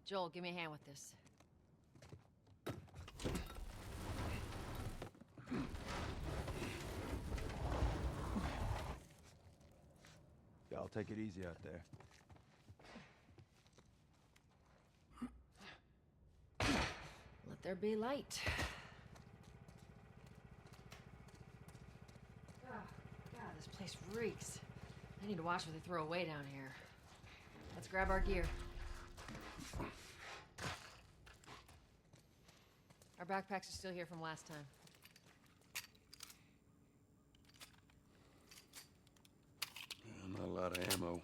Joel, give me a hand with this. Y'all take it easy out there. Let there be light. Oh, God, this place reeks. I need to watch what they throw away down here. Let's grab our gear. Our backpacks are still here from last time. Not a lot of ammo.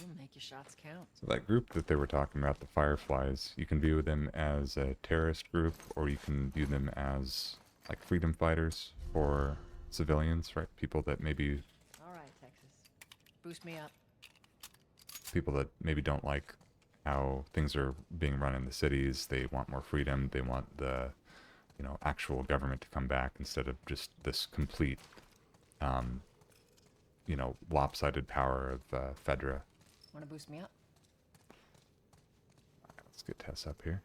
We'll make your shots count. So that group that they were talking about, the Fireflies, you can view them as a terrorist group, or you can view them as like freedom fighters for civilians, right? People that maybe All right, Texas. Boost me up. people that maybe don't like how things are being run in the cities. They want more freedom. They want the, you know, actual government to come back instead of just this complete, you know, lopsided power of Fedra. Want to boost me up? All right, let's get Tess up here.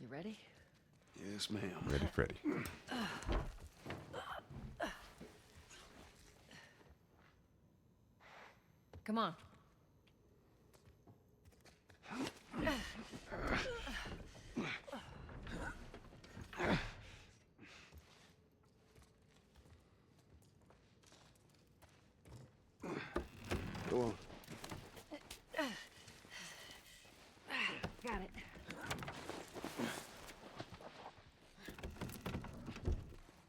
You ready? Yes, ma'am. Ready, Freddy. Come on. Go on. Got it.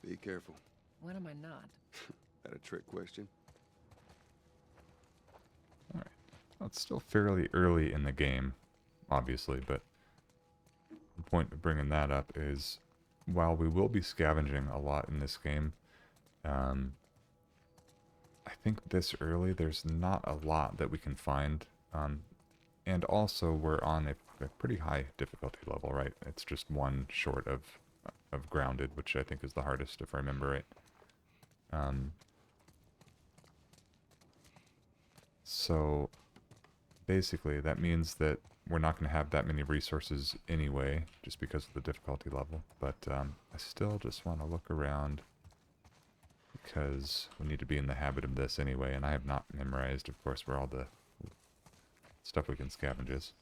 Be careful. When am I not? That a trick question? All right. Well, it's still fairly early in the game, obviously, but the point of bringing that up is while we will be scavenging a lot in this game, I think this early there's not a lot that we can find. And also we're on a pretty high difficulty level, right? It's just one short of grounded, which I think is the hardest if I remember right. So basically that means that we're not going to have that many resources anyway, just because of the difficulty level. But I still just want to look around because we need to be in the habit of this anyway, and I have not memorized, of course, where all the stuff we can scavenge is.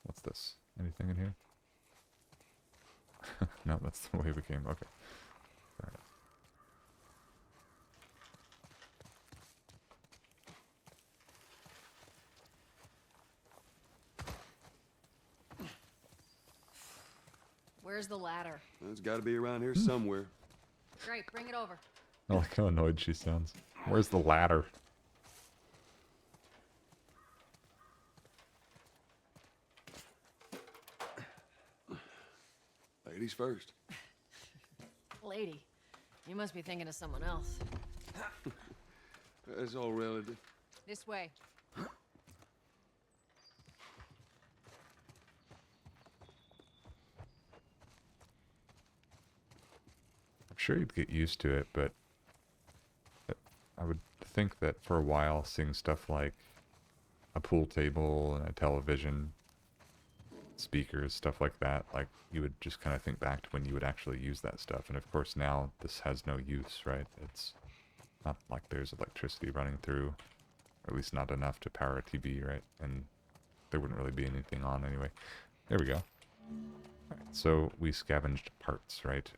What's this? Anything in here? No, that's the way we came. Okay. All right. Where's the ladder? Well, it's got to be around here somewhere. Great, bring it over. I like how annoyed she sounds. Where's the ladder? Ladies first. Lady, you must be thinking of someone else. That's all relative. This way. I'm sure you'd get used to it, but I would think that for a while seeing stuff like a pool table and a television, speakers, stuff like that, like you would just kind of think back to when you would actually use that stuff. And of course now this has no use, right? It's not like there's electricity running through, or at least not enough to power a TV, right? And there wouldn't really be anything on anyway. There we go. All right, so we scavenged parts, right?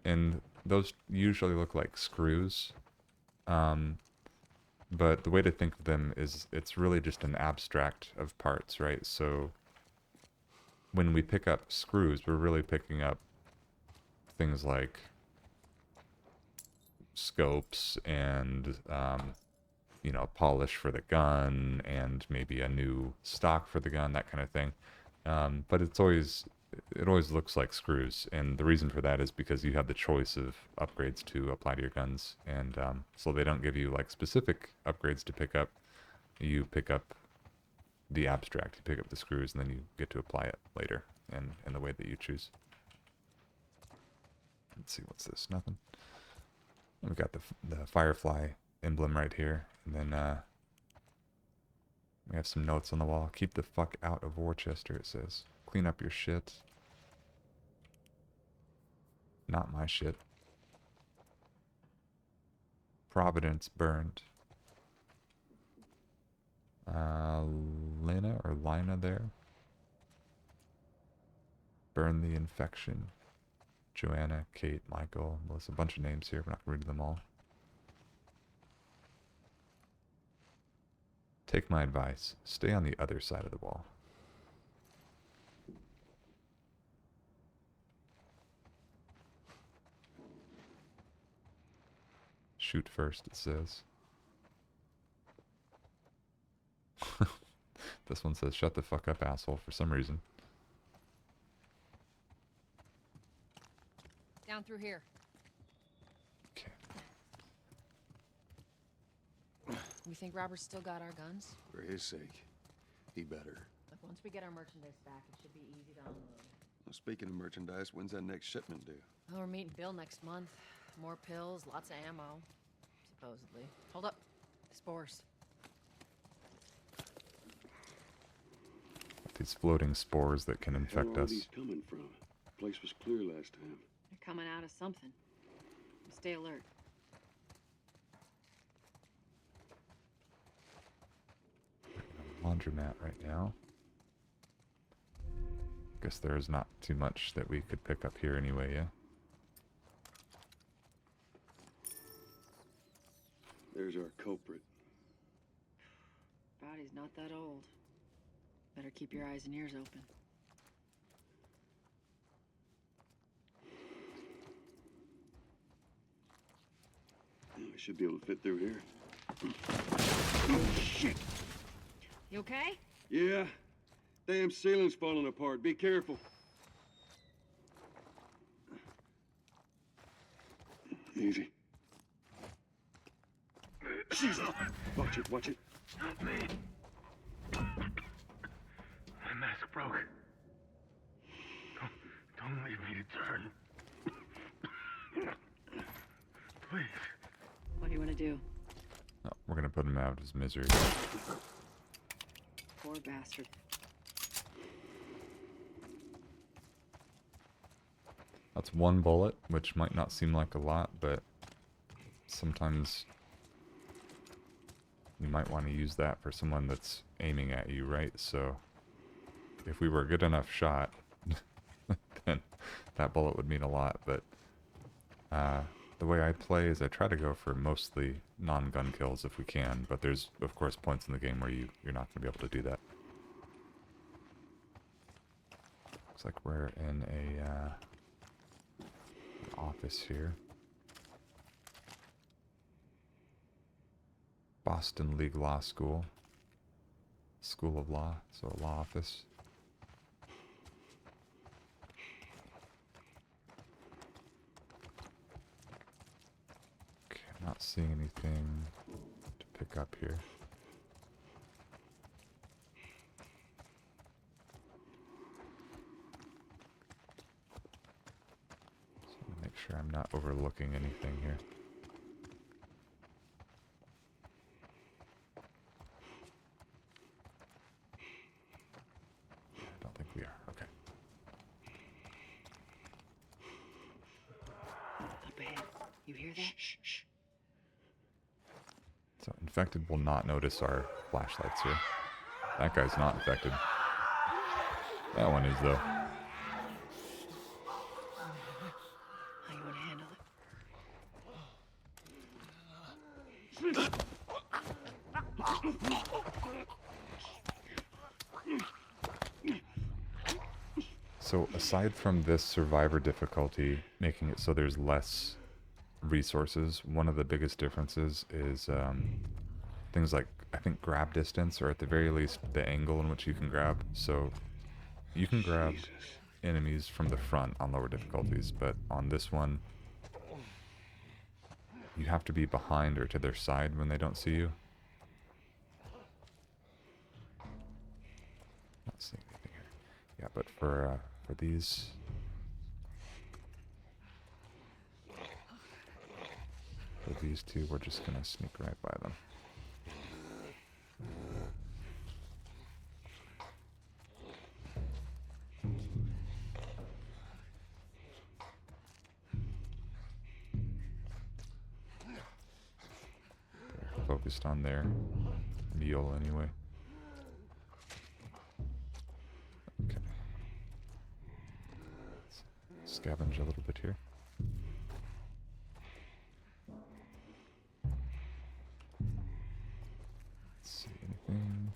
And those usually look like screws. But the way to think of them is it's really just an abstract of parts, right? So when we pick up screws, we're really picking up things like scopes and, you know, polish for the gun and maybe a new stock for the gun, that kind of thing. But it always looks like screws, and the reason for that is because you have the choice of upgrades to apply to your guns, and so they don't give you like specific upgrades to pick up. You pick up the abstract, you pick up the screws, and then you get to apply it later and in the way that you choose. Let's see, what's this? Nothing. We've got the Firefly emblem right here, and then We have some notes on the wall. Keep the fuck out of Worcester, it says. Clean up your shit. Not my shit. Providence burned. Lina or Lina there. Burn the infection. Joanna, Kate, Michael. Well, there's a bunch of names here. We're not going to read them all. Take my advice. Stay on the other side of the wall. Shoot first, it says. This one says, shut the fuck up, asshole, for some reason. Down through here. Okay. You think Robert's still got our guns? For his sake, he better. Look, once we get our merchandise back, it should be easy to unload. Well, speaking of merchandise, when's that next shipment due? Oh, we're meeting Bill next month. More pills, lots of ammo. Supposedly. Hold up. Spores. These floating spores that can Where infect are us. these coming from? Place was clear last time. They're coming out of something. Stay alert. Laundromat right now. Guess there's not too much that we could pick up here anyway, yeah? There's our culprit. Body's not that old. Better keep your eyes and ears open. I should be able to fit through here. Oh, shit! You okay? Yeah. Damn ceiling's falling apart. Be careful. Easy. Jesus! Watch it, watch it. Help me. My mask broke. Don't leave me to turn. Please. What do you want to do? Oh, we're gonna put him out of his misery. Poor bastard. That's one bullet, which might not seem like a lot, but sometimes you might want to use that for someone that's aiming at you, right? So if we were a good enough shot, then that bullet would mean a lot, but the way I play is I try to go for mostly non-gun kills if we can, but there's, of course, points in the game where you're not going to be able to do that. Looks like we're in an office here. Boston League Law School. School of Law, so a law office. Okay, I'm not seeing anything to pick up here. So I'm gonna make sure I'm not overlooking anything here. I don't think we are. Okay. Up ahead. You hear that? Shh, shh. So infected will not notice our flashlights here. That guy's not infected. That one is though. How you want to handle it? So aside from this survivor difficulty, making it so there's less resources, one of the biggest differences is things like, I think, grab distance, or at the very least the angle in which you can grab. So you can grab enemies from the front on lower difficulties, but on this one you have to be behind or to their side when they don't see you. Not seeing anything here. Yeah, but for these, for these two, we're just gonna sneak right by them. focused on their meal anyway. Okay. Let's scavenge a little bit here. Let's see, anything?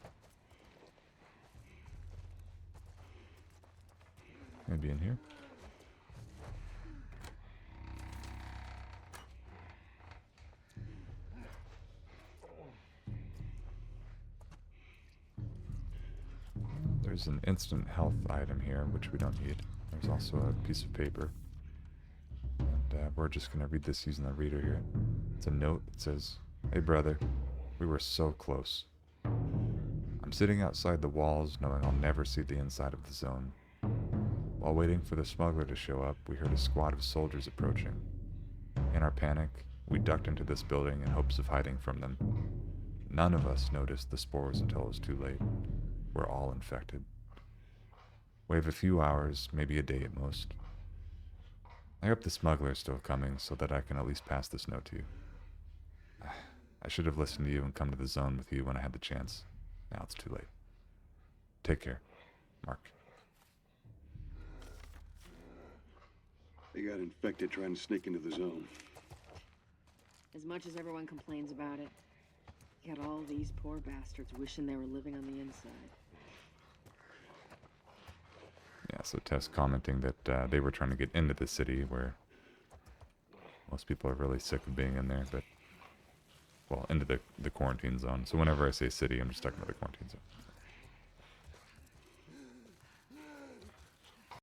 Maybe in here? There's an instant health item here, which we don't need. There's also a piece of paper. And we're just going to read this using the reader here. It's a note that says, "Hey brother, we were so close. I'm sitting outside the walls knowing I'll never see the inside of the zone. While waiting for the smuggler to show up, we heard a squad of soldiers approaching. In our panic, we ducked into this building in hopes of hiding from them. None of us noticed the spores until it was too late. We're all infected. We have a few hours, maybe a day at most. I hope the smuggler is still coming so that I can at least pass this note to you. I should have listened to you and come to the zone with you when I had the chance. Now it's too late. Take care. Mark." They got infected trying to sneak into the zone. As much as everyone complains about it, you got all these poor bastards wishing they were living on the inside. Yeah, so Tess commenting that they were trying to get into the city where most people are really sick of being in there, but, well, into the quarantine zone. So whenever I say city, I'm just talking about the quarantine zone.